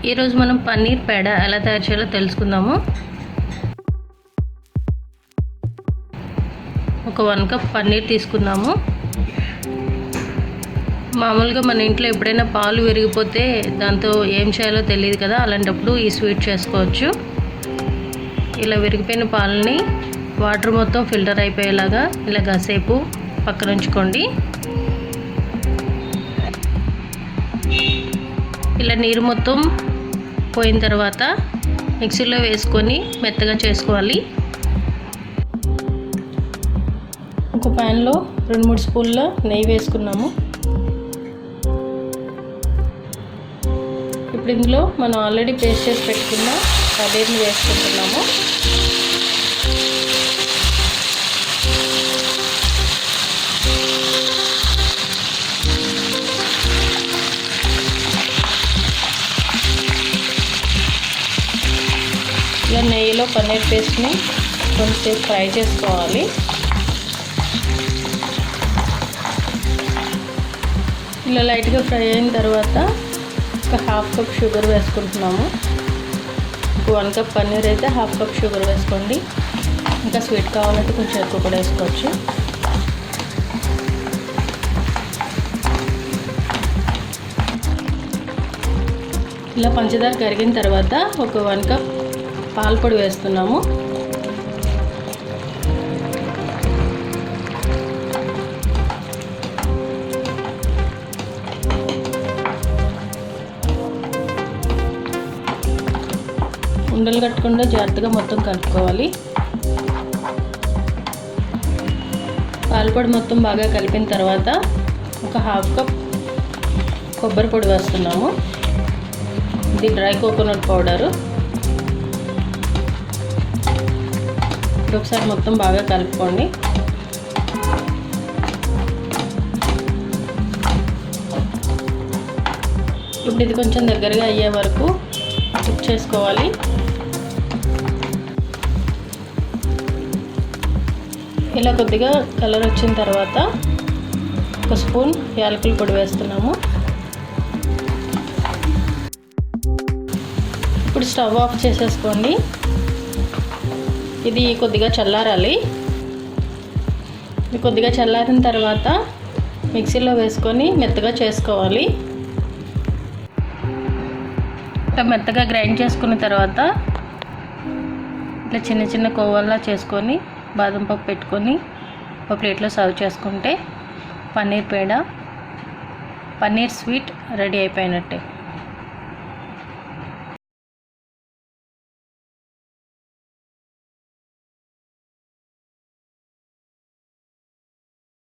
ఈరోజు మనం పన్నీర్ పేడ ఎలా తయారు చేయాలో తెలుసుకుందాము. ఒక 1 కప్ పన్నీర్ తీసుకుందాము. మామూలుగా మన ఇంట్లో ఎప్పుడైనా పాలు విరిగిపోతే దాంతో ఏం చేయాలో తెలియదు కదా, అలాంటప్పుడు ఈ స్వీట్ చేసుకోవచ్చు. ఇలా విరిగిపోయిన పాలని వాటర్ మొత్తం ఫిల్టర్ అయిపోయేలాగా ఇలా కాసేపు పక్కన ఉంచుకోండి. ఇలా నీరు మొత్తం పోయిన తర్వాత మిక్సీలో వేసుకొని మెత్తగా చేసుకోవాలి. ఒక ప్యాన్లో 2-3 స్పూన్ల నెయ్యి వేసుకున్నాము. ఇప్పుడు ఇందులో మనం ఆల్రెడీ పేస్ట్ చేసి పెట్టుకున్న పన్నీర్ని వేసుకుంటున్నాము. ఇలా నెయ్యిలో పన్నీర్ పేస్ట్ని కొంచెం ఫ్రై చేసుకోవాలి. ఇలా లైట్గా ఫ్రై అయిన తర్వాత ఒక 1/2 కప్ షుగర్ వేసుకుంటున్నాము. 1 కప్ పన్నీర్ అయితే 1/2 కప్ షుగర్ వేసుకోండి. ఇంకా స్వీట్ కావాలంటే కొంచెం ఎక్కువ కూడా వేసుకోవచ్చు. ఇలా పంచదార కరిగిన తర్వాత ఒక 1 కప్ పాల పొడి వేస్తున్నాము. ఉండలు కట్టకుండా జాగ్రత్తగా మొత్తం కలుపుకోవాలి. పాలపొడి మొత్తం బాగా కలిపిన తర్వాత ఒక 1/2 కప్ కొబ్బరి పొడి వేస్తున్నాము. ఇది డ్రై కోకోనట్ పౌడరు. ఒకసారి మొత్తం బాగా కలుపుకోండి. ఇప్పుడు ఇది కొంచెం దగ్గరగా అయ్యే వరకు కుక్ చేసుకోవాలి. ఇలా కొద్దిగా కలర్ వచ్చిన తర్వాత 1 స్పూన్ యాలకుల పొడి వేస్తున్నాము. ఇప్పుడు స్టవ్ ఆఫ్ చేసేసుకోండి. ఇది కొద్దిగా చల్లారాలి. ఇది కొద్దిగా చల్లారిన తర్వాత మిక్సీలో వేసుకొని మెత్తగా చేసుకోవాలి. ఇట్లా మెత్తగా గ్రైండ్ చేసుకున్న తర్వాత ఇట్లా చిన్న చిన్న కోవల్లా చేసుకొని బాదం పప్పు పెట్టుకొని ఒక ప్లేట్లో సర్వ్ చేసుకుంటే పన్నీర్ పేడ, పన్నీర్ స్వీట్ రెడీ అయిపోయినట్టే.